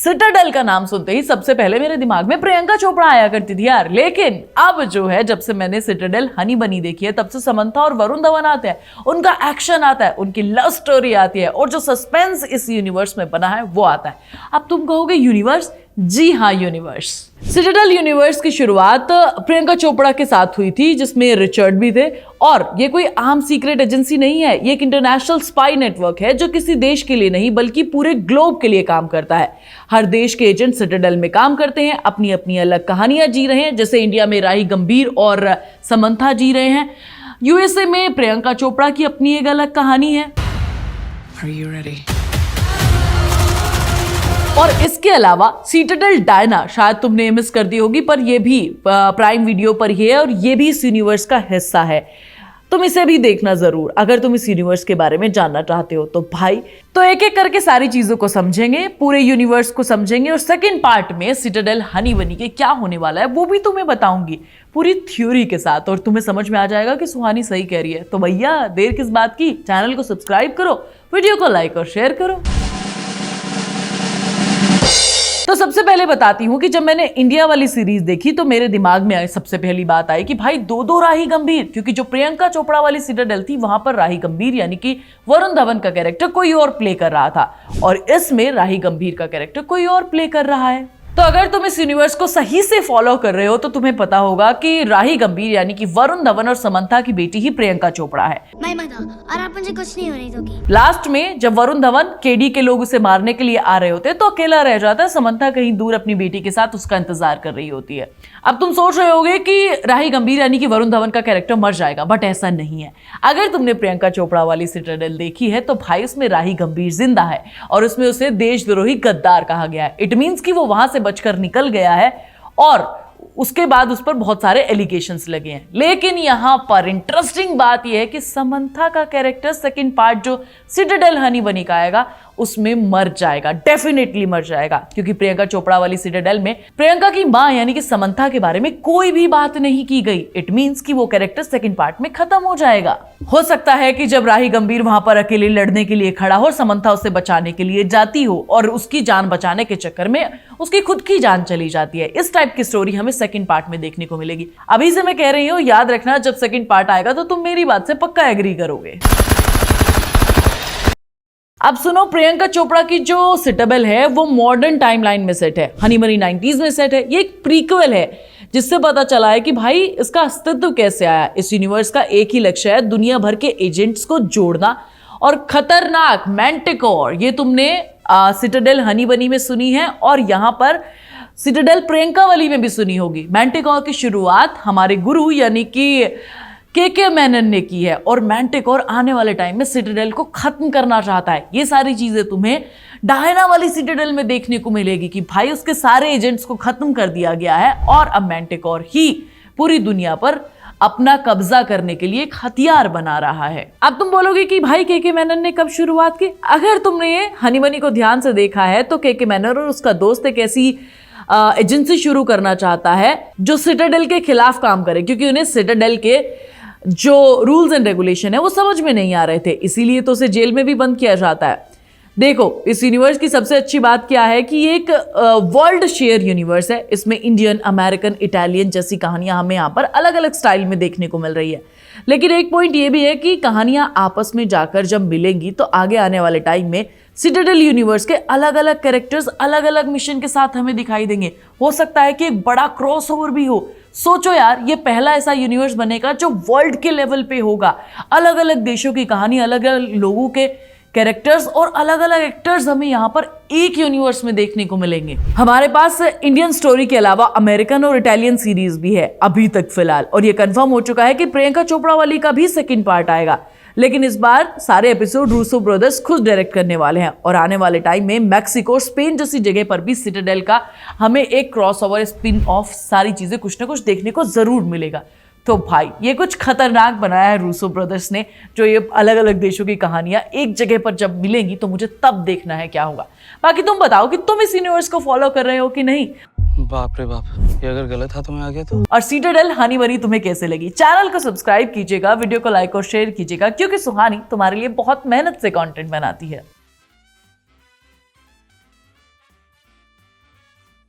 Citadel का नाम सुनते ही सबसे पहले मेरे दिमाग में प्रियंका चोपड़ा आया करती थी यार, लेकिन अब जो है जब से मैंने सिटाडेल हनी बनी देखी है तब से समंथा और वरुण धवन आते हैं, उनका एक्शन आता है, उनकी लव स्टोरी आती है और जो सस्पेंस इस यूनिवर्स में बना है वो आता है। अब तुम कहोगे यूनिवर्स, जी हाँ यूनिवर्स। सिटाडेल यूनिवर्स की शुरुआत प्रियंका चोपड़ा के साथ हुई थी जिसमें रिचर्ड भी थे, और ये कोई आम सीक्रेट एजेंसी नहीं है, ये एक इंटरनेशनल स्पाई नेटवर्क है जो किसी देश के लिए नहीं बल्कि पूरे ग्लोब के लिए काम करता है। हर देश के एजेंट सिटाडेल में काम करते हैं, अपनी अपनी अलग कहानियां जी रहे हैं। जैसे इंडिया में राही गंभीर और समंथा जी रहे हैं, यूएसए में प्रियंका चोपड़ा की अपनी एक अलग कहानी है। Are you ready? और इसके अलावा सिटाडेल डायना शायद तुमने मिस कर दी होगी, पर ये भी प्राइम वीडियो पर ही है और ये भी इस यूनिवर्स का हिस्सा है। तुम इसे भी देखना जरूर अगर तुम इस यूनिवर्स के बारे में जानना चाहते हो तो भाई। तो एक एक करके सारी चीजों को समझेंगे, पूरे यूनिवर्स को समझेंगे और सेकंड पार्ट में सिटाडेल हनी बनी के क्या होने वाला है वो भी तुम्हें बताऊंगी पूरी थ्योरी के साथ, और तुम्हें समझ में आ जाएगा कि सुहानी सही कह रही है। तो भैया देर किस बात की, चैनल को सब्सक्राइब करो, वीडियो को लाइक और शेयर करो। तो सबसे पहले बताती हूं कि जब मैंने इंडिया वाली सीरीज देखी तो मेरे दिमाग में सबसे पहली बात आई कि भाई दो राही गंभीर, क्योंकि जो प्रियंका चोपड़ा वाली सिटाडेल थी वहां पर राही गंभीर यानी कि वरुण धवन का कैरेक्टर कोई और प्ले कर रहा था, और इसमें राही गंभीर का कैरेक्टर कोई और प्ले कर रहा है। तो अगर तुम इस यूनिवर्स को सही से फॉलो कर रहे हो तो तुम्हें पता होगा कि राही गंभीर यानी कि वरुण धवन और समंथा की बेटी ही प्रियंका चोपड़ा है। और आप मुझे कुछ नहीं होने दोगी। लास्ट में जब वरुण धवन केडी के लोग उसे मारने के लिए आ रहे होते तो अकेला रह जाता है, समंथा कहीं दूर अपनी बेटी के साथ उसका इंतजार कर रही होती है। अब तुम सोच रहे होगे कि राही गंभीर यानी कि वरुण धवन का कैरेक्टर मर जाएगा, बट ऐसा नहीं है। अगर तुमने प्रियंका चोपड़ा वाली सिटाडेल देखी है तो भाई उसमें राही गंभीर जिंदा है और उसमें उसे देशद्रोही गद्दार कहा गया है। इट मीन्स कि वो वहां से बचकर निकल गया है और उसके बाद उस पर बहुत सारे एलिगेशंस लगे हैं। लेकिन यहां पर इंटरेस्टिंग बात यह है कि समंथा का कैरेक्टर सेकंड पार्ट जो सिटाडेल हनी बनी का आएगा उसमें मर जाएगा, डेफिनेटली मर जाएगा, क्योंकि प्रियंका चोपड़ा वाली सिटाडेल में प्रियंका की मां यानी कि समंथा के बारे में कोई भी बात नहीं की गई। इट मींस कि वो कैरेक्टर सेकंड पार्ट में खत्म हो जाएगा। हो सकता है कि जब राही गंभीर वहां पर अकेले लड़ने के लिए खड़ा हो, समंथा उसे बचाने के लिए जाती हो और उसकी जान बचाने के चक्कर में उसकी खुद की जान चली जाती है। इस टाइप की स्टोरी हमें सेकंड पार्ट में देखने को मिलेगी। अभी से मैं कह रही हूं, याद रखना जब सेकंड पार्ट आएगा तो तुम मेरी बात से पक्का एग्री करोगे। अब सुनो, प्रियंका चोपड़ा की जो सिटाडेल है वो मॉडर्न टाइमलाइन में सेट है, हनी बनी 90s में सेट है। ये एक प्रीक्वल है जिससे पता चला है कि भाई इसका अस्तित्व कैसे आया। इस यूनिवर्स का एक ही लक्ष्य है, दुनिया भर के एजेंट्स को जोड़ना। और खतरनाक मैंटिकोर ये तुमने सिटाडेल हनी बनी में सुनी है और यहां पर सिटाडेल प्रियंका वाली में भी सुनी होगी। मैंटिकोर की शुरुआत हमारे गुरु यानी कि के मेनन ने की है और मैंटिकोर आने वाले टाइम में सिटाडेल को खत्म करना चाहता है। ये सारी चीजें तुम्हें डायना वाली सिटाडेल में देखने को मिलेगी कि भाई उसके सारे एजेंट्स को खत्म कर दिया गया है और अब मैंटिकोर ही पूरी दुनिया पर अपना कब्जा करने के लिए एक हथियार बना रहा है। अब तुम बोलोगे कि भाई के मेनन ने कब शुरुआत की? अगर तुमने ये हनी बनी को ध्यान से देखा है तो के मेनन और उसका दोस्त एक ऐसी एजेंसी शुरू करना चाहता है जो सिटाडेल के खिलाफ काम करे, क्योंकि उन्हें सिटाडेल के जो रूल्स एंड रेगुलेशन है वो समझ में नहीं आ रहे थे, इसीलिए तो उसे जेल में भी बंद किया जाता है। देखो, इस यूनिवर्स की सबसे अच्छी बात क्या है कि ये एक वर्ल्ड शेयर यूनिवर्स है। इसमें इंडियन, अमेरिकन, इटालियन जैसी कहानियां हमें यहाँ पर अलग अलग स्टाइल में देखने को मिल रही है। लेकिन एक पॉइंट ये भी है कि कहानियां आपस में जाकर जब मिलेंगी तो आगे आने वाले टाइम में सिटाडेल यूनिवर्स के अलग अलग कैरेक्टर्स अलग अलग मिशन के साथ हमें दिखाई देंगे। हो सकता है कि एक बड़ा क्रॉसओवर भी हो। सोचो यार, ये पहला ऐसा यूनिवर्स बनेगा जो वर्ल्ड के लेवल पे होगा। अलग अलग देशों की कहानी, अलग अलग लोगों के कैरेक्टर्स और अलग अलग एक्टर्स हमें यहाँ पर एक यूनिवर्स में देखने को मिलेंगे। हमारे पास इंडियन स्टोरी के अलावा अमेरिकन और इटालियन सीरीज भी है अभी तक फिलहाल, और ये कंफर्म हो चुका है कि प्रियंका चोपड़ा वाली का भी सेकंड पार्ट आएगा। लेकिन इस बार सारे एपिसोड रूसो ब्रदर्स खुद डायरेक्ट करने वाले हैं और आने वाले टाइम में मैक्सिको, स्पेन जैसी जगह पर भी सिटाडेल का हमें एक क्रॉसओवर, स्पिन ऑफ, सारी चीजें कुछ ना कुछ देखने को जरूर मिलेगा। तो भाई ये कुछ खतरनाक बनाया है रूसो ब्रदर्स ने, जो ये अलग अलग देशों की कहानियां एक जगह पर जब मिलेंगी तो मुझे तब देखना है क्या होगा। बाकी तुम बताओ कि तुम इस यूनिवर्स को फॉलो कर रहे हो कि नहीं। बाप रे बाप, ये अगर गलत हाथों में आ गया तो। और सिटाडेल हनी बनी तुम्हें कैसे लगी? चैनल को सब्सक्राइब कीजिएगा, वीडियो को लाइक और शेयर कीजिएगा, क्योंकि सुहानी तुम्हारे लिए बहुत मेहनत से कंटेंट बनाती है।